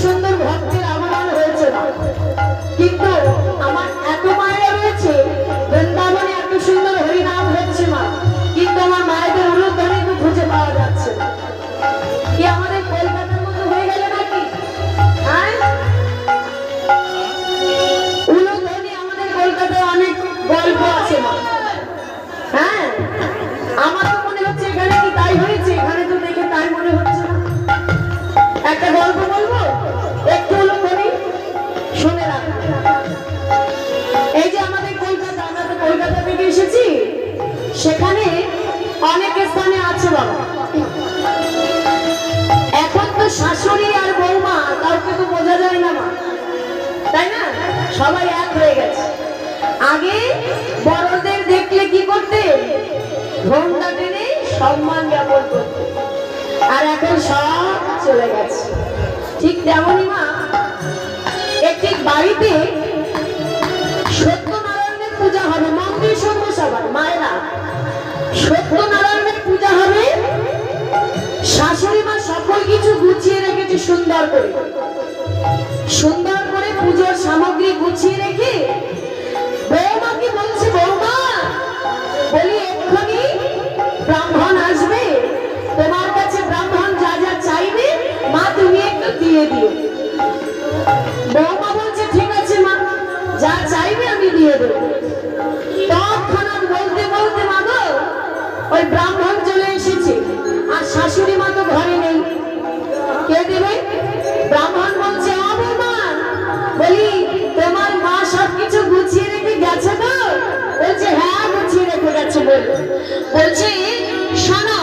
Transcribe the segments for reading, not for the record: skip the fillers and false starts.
সুন্দর ভক্তের আগমন হয়েছে না, কিন্তু আমার এত মায়েরা রয়েছে বৃন্দাবনে, এত সুন্দর হরিনাম হচ্ছে মা, কিন্তু আমার মায়েদের উলুধ্বনি তো খুঁজে পাওয়া যাচ্ছে না। কি আমাদের কলকাতার মতো হয়ে গেল নাকি? হ্যাঁ, উলুধ্বনি আমাদের কলকাতায় অনেক গল্প আছে মা। হ্যাঁ, আমার তো মনে হচ্ছে এখানে কি তাই হয়েছে, এখানে তো দেখে তাই মনে হচ্ছে না। একটা গল্প বলবো, একটু উলুধ্বনি শুনে রাখো। এই যে আমাদের কলকাতা, আমরা তো কলকাতা থেকে এসেছি, সেখানে অনেক স্থানে আছে বাবা। এখন তো শাশুড়ি আর বৌমা কাউকে তো বোঝা যায় না মা, তাই না? সবাই এক হয়ে গেছে। আগে বড়দের দেখলে কি করতে, ঘোমটা টেনে সম্মান জ্ঞাপন করতে, আর এখন সব চলে গেছে। ঠিক তেমনই মা, একটি বাড়িতে সত্যনারায়ণের পূজা হবে, মন্দির সঙ্গ সবার মায়েরা, সত্যনারায়ণের পূজা হবে। শাশুড়ি মা সকল কিছু গুছিয়ে রেখেছে সুন্দর করে, সুন্দর করে পুজোর সামগ্রী গুছিয়ে রেখে বৌমাকে বলছে, বৌমা বলি এক্ষুনি ব্রাহ্মণ আসবে, তোমার কাছে ব্রাহ্মণ যা যা চাইবে মা তুমি একটু দিয়ে দিও। বৌমা বলছে ঠিক আছে মা, যা চাইবে আমি দিয়ে দেবো। তৎক্ষণাৎ বলতে বলতে মা গো ওই ব্রাহ্মণ চলে এসেছে, আর শাশুড়ি মা তো ঘরে নেই, কে দেবে? ব্রাহ্মণ বলছে ও বৌমা, বলি তোমার মা সবকিছু গুছিয়ে রেখে গেছে তো? বলছে হ্যাঁ গুছিয়ে রেখে গেছে। বলছে শোনো,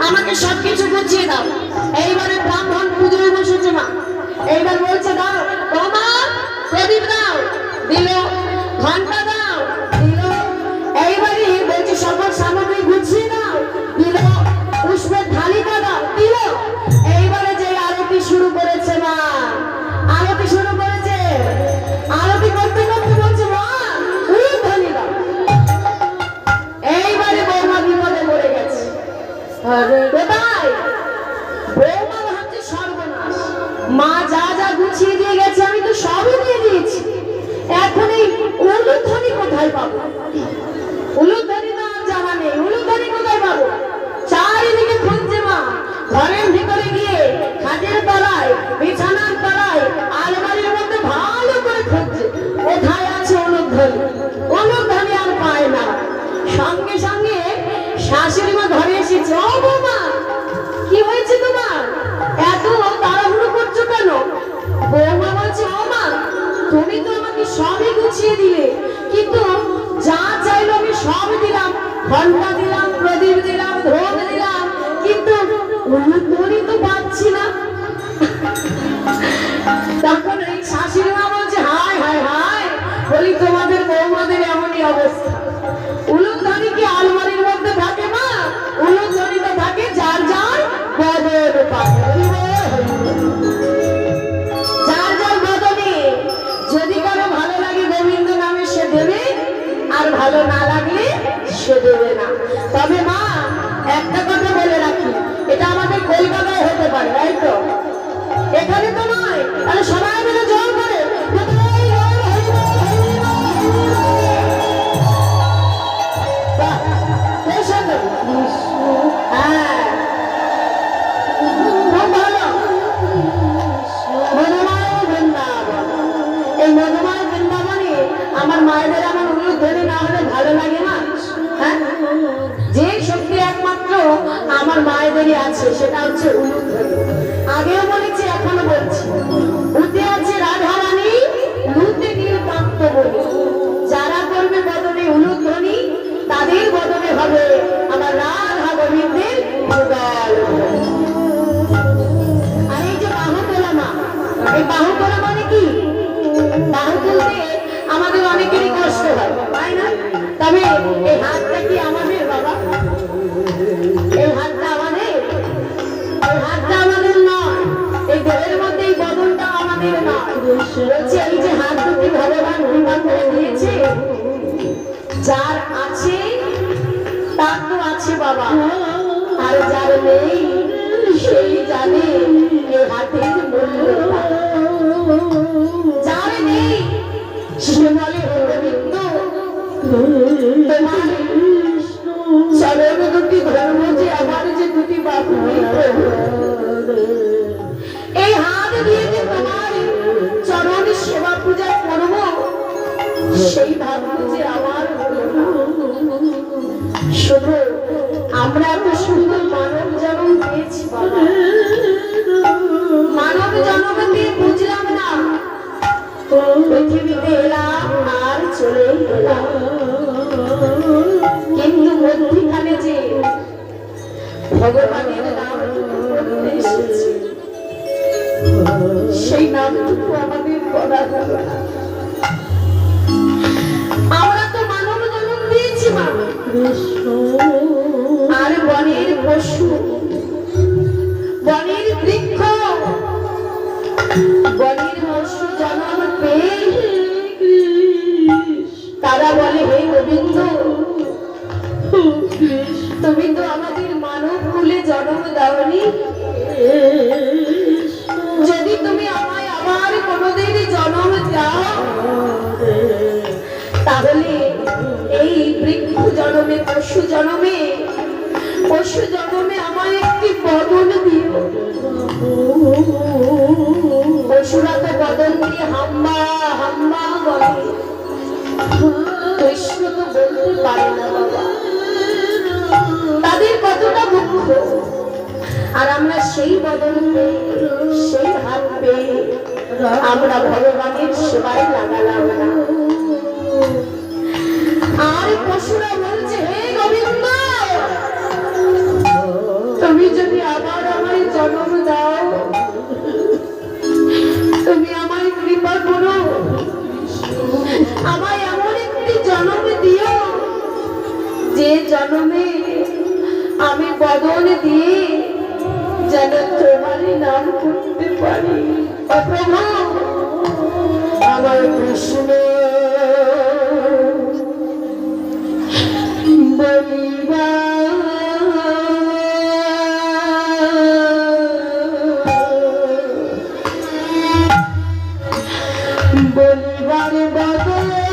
আমাকে সবকিছু গুছিয়ে দাও। এইবারে ব্রাহ্মণ পুজোয় বসেছে মা, এইবার বলছে দাও বৌমা, প্রদীপ দাও, দিল, ঘন্টা দাও, দিল। এইবারে বলছে সকল সামগ্রী গুছিয়ে দাও, দিল, পুষ্পের থালিটা দাও, দিল। এইবারে যে আরতি শুরু করেছে মা, আরতি শুরু করেছে, আরতি করতে করতে বলছে মা উলুধ্বনি দাও। এইবারে বৌমা বিপদে পড়ে গেছে। কোথায়? বৌমা ভাবছে সর্বনাশ, মা যা যা গুছিয়ে দিয়ে গেছে আমি তো সবই দিয়ে দিয়েছি, এখন এই উলুধ্বনি কোথায় পাবো? উলুধ্বনি তো আর জানা নেই, উলুধ্বনি কোথায় পাবো? চারিদিকে খুঁজছে মা, ঘরের ভিতরে গিয়ে খাটের তলায়, বিছানার তলায়, আলমারির মধ্যে ভালো করে খুঁজছে কোথায় আছে উলুধ্বনি। উলুধ্বনি আর পায় না। সঙ্গে সঙ্গে শাশুড়ি মা ঘরে এসেছে, ও বৌমা কি হয়েছে তোমার, এত তাড়াহুড়ো করছো কেন? বৌমা বলছে ও মা, তুমি তো আমাকে সবই গুছিয়ে দিলে, কিন্তু যা চাইলো আমি সব দিলাম, ঘন্টা দিলাম, প্রদীপ দিলাম, ধূপ দিলাম, কিন্তু উলুধ্বনি তো পাচ্ছি না। তখন এই শাশুড়ি মা বলছে হায় হায় হায়, বলি তোমাদের বৌমাদের এমনই অবস্থা। উলুধ্বনি কি আলমারির মধ্যে থাকে মা? উলুধ্বনি তো থাকে যার যার বদন পাবে, যার যার বদনে। যদি কারো ভালো লাগে গোবিন্দ নামে সে দেবে, আর ভালো না লাগলে সে দেবে না। তবে মা একটা কথা বলে রাখি, এটা আমাদের কলকাতায় হতে পারে, তাই তো? এখানে তো নয়, তাহলে সবাই মিলে জোর করে আমার মায়েদের আমার উলুধ্বনি না হলে ভালো লাগে না। হ্যাঁ, যে শক্তি একমাত্র আমার মায়েদেরই আছে, সেটা হচ্ছে উলুধ্বনি। আগেও বলেছি, এখনো বলছি, উঠে আছে রাধারানী, লুতে নীলকান্ত বলি। যারা করবে বদনে উলুধ্বনি, তাদের বদনে হবে আমার রাধা গোবিন্দের যুগল। আর এই যে বাহু তোলা মা, এই বাহু তোলা মানে কি? বাহু তুলতে আমাদের অনেকেরই কষ্ট হয়, তাই না? তবে এই হাতটা কি আমাদের বাবা? এই হাতটা আমাদের, এই হাতটা আমাদের নয়, এই দেহের মধ্যে এই বদনটা আমাদের নয়। বলছে এই যে হাত দুটি ভগবান কৃপা করে দিয়েছে, যার আছে তার তো আছে বাবা, আর যার নেই সেই জানে এ হাতের মূল্য। যার নেই সে বলে গোবিন্দ তোমার চরণ দুটি ধর্ম যে আমার যে দুটি বাহু, এই হাত দিয়ে যে তোমার চরণ সেবা পূজা করব সেই ভাগ্য যে আমার হলো না। শুধু আমরা এত সুন্দর মানব জন্ম পেয়েছি বাবা, মানব জন্ম দিয়ে বুঝলাম না পৃথিবীতে এলাম আর চলে গেলাম, কিন্তু মধ্যখানে যে ভগবানের নাম করতে এসেছি সেই নামটুকু আমাদের বলা গেল না। আমরা তো মানব জন্ম দিয়েছি মা, আর বনের পশু, বনের বৃক্ষ, বনের পশু জন্ম পেয়ে তারা বলে হে গোবিন্দ তুমি তো আমাদের মানব কুলে জন্ম দাওনি, যদি তুমি আমায় আবার কোনোদিন জন্ম দাও তাহলে এই বৃক্ষ জন্মে পশু জন্মে, পশু জন্মে আমায় একটি বদন দিও। পশুরা তো বদন দিয়ে হাম্মা হাম্মা বলে, কৃষ্ণ তো বলতে পারে না বাবা, তাদের কতটা দুঃখ। আর আমরা সেই বদন পেয়ে, সেই হাত পেয়ে আমরা ভগবানের সেবায় লাগালাম না। আর পশুরা বলছে হে গোবিন্দ তুমি যদি আবার আমায় জন্ম দাও, তুমি আমায় কৃপা করো, আমায় এমন একটি জন্ম দিও যে জন্মে আমি বদন দিয়ে যেন তোমারই নাম করতে পারি। আমার কৃষ্ণ বলিবা বলিবার বদলে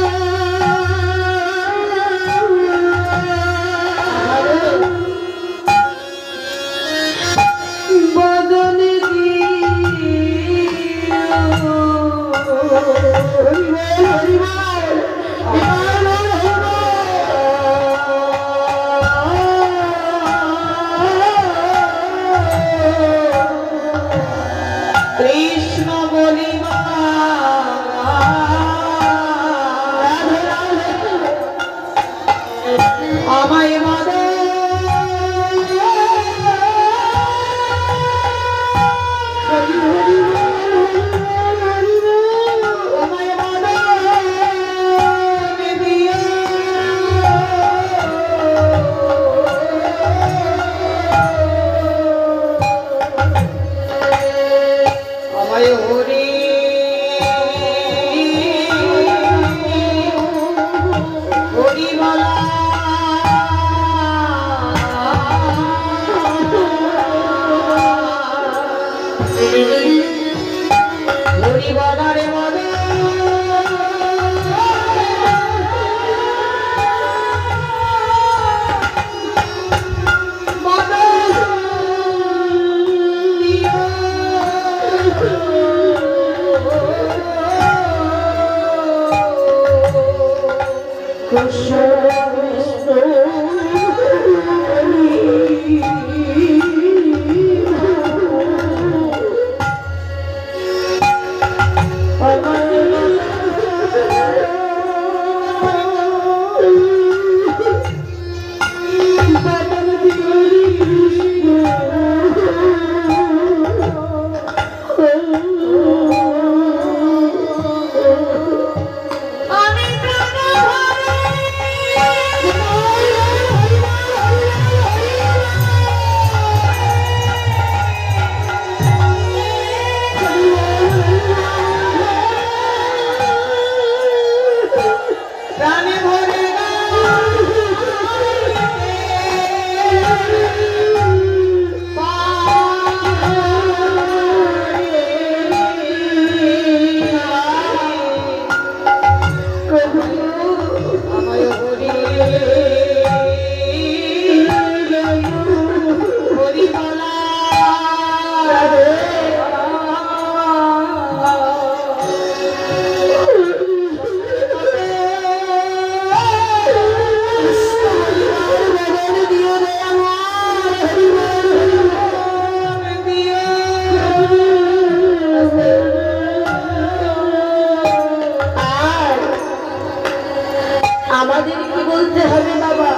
আমাদের কি বলতে হবে বাবা?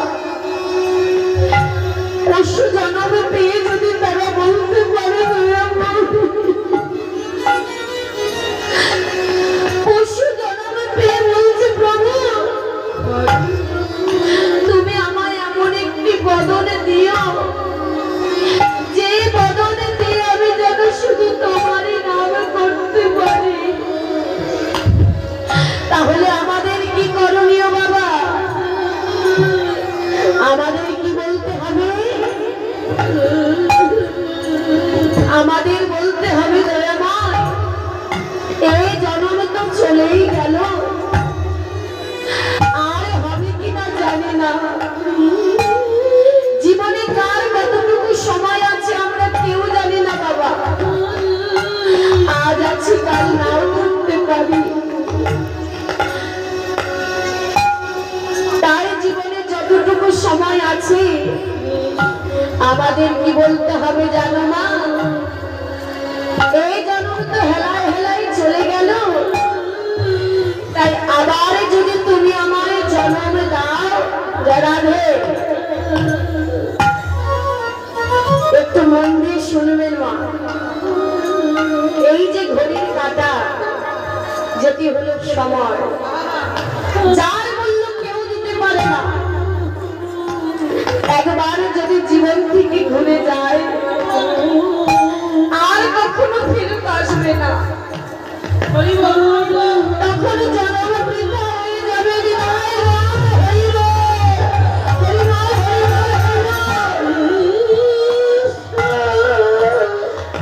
পশু জন্ম পেয়ে যদি তারা বলতে পারে পশু জন্ম পেয়ে বলছে প্রভু তুমি আমায় এমন একটি বদনে দিও যে বদনে দিয়ে আমি যেন শুধু তোমারই নাম করতে পারি। তাহলে আমাদের কি করণীয় বাবা? আমাদের কি বলতে হবে? আমাদের বলতে হবে দয়াময় এই জন্ম তো চলেই গেল, আর হবে কিনা জানি না। জীবনে কার কতটুকু সময় আছে আমরা কেউ জানি না বাবা। আজ আছি কাল নাও করতে পারি। তাই জীবনে যতটুকু সময় আছে আমাদের কি বলতে হবে জানো মা? এই জন্ম তো হেলায় হেলায় চলে গেল, তাই আবার যদি তুমি আমায় জন্ম দাও রাধে, একটু মন দিয়ে শুনবেন মা। এই যে ঘড়ির কাঁটা যেটি হলো সময়, যার মূল্য কেউ দিতে পারে না, একবার যদি জীবন থেকে ঘুরে যায় আর কখনো ফেরত আসবে না। তখন জন্ম বৃথা হয়ে যাবে।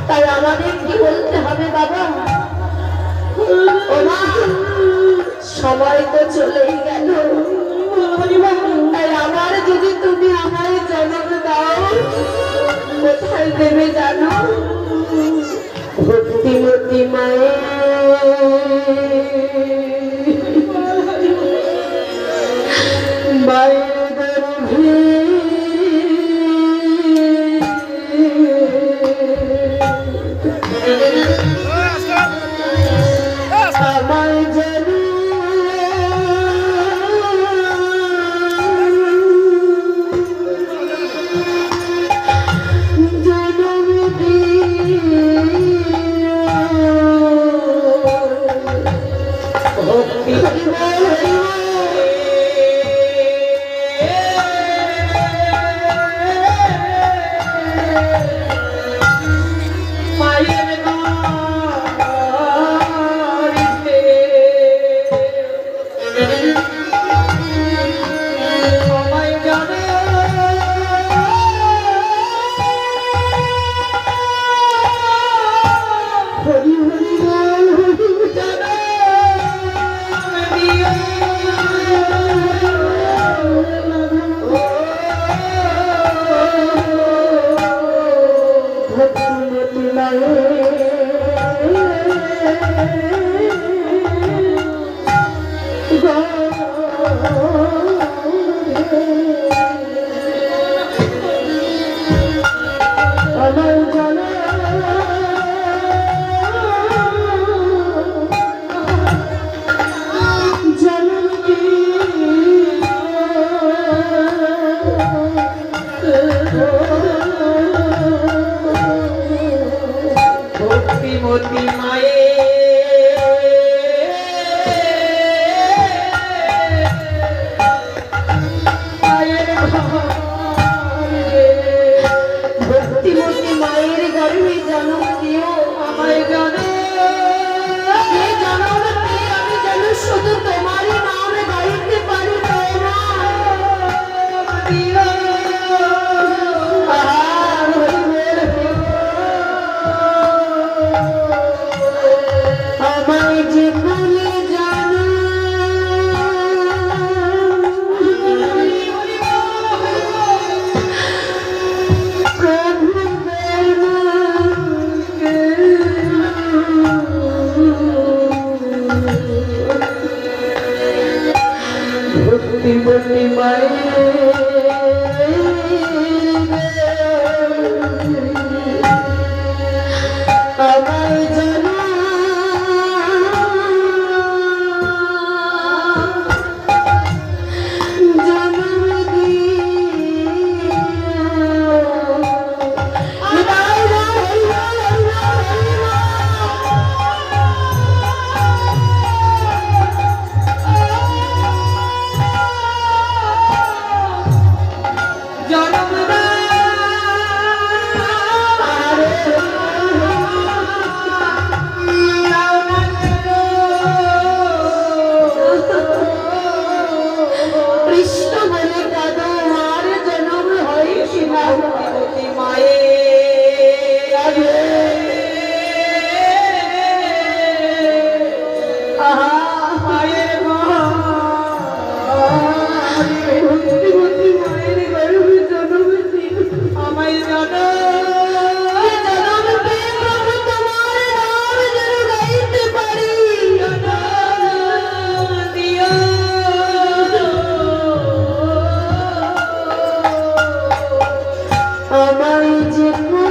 তাই আমাদের কি বলতে হবে বাবা? ও মা, সময় তো চলেই গেল, তাই আমার যদি তুমি আমায় জন্ম দাও কোথায় দেবে জানো? ভক্তিমতী মায়ের গর্ভে আমায় যেন যে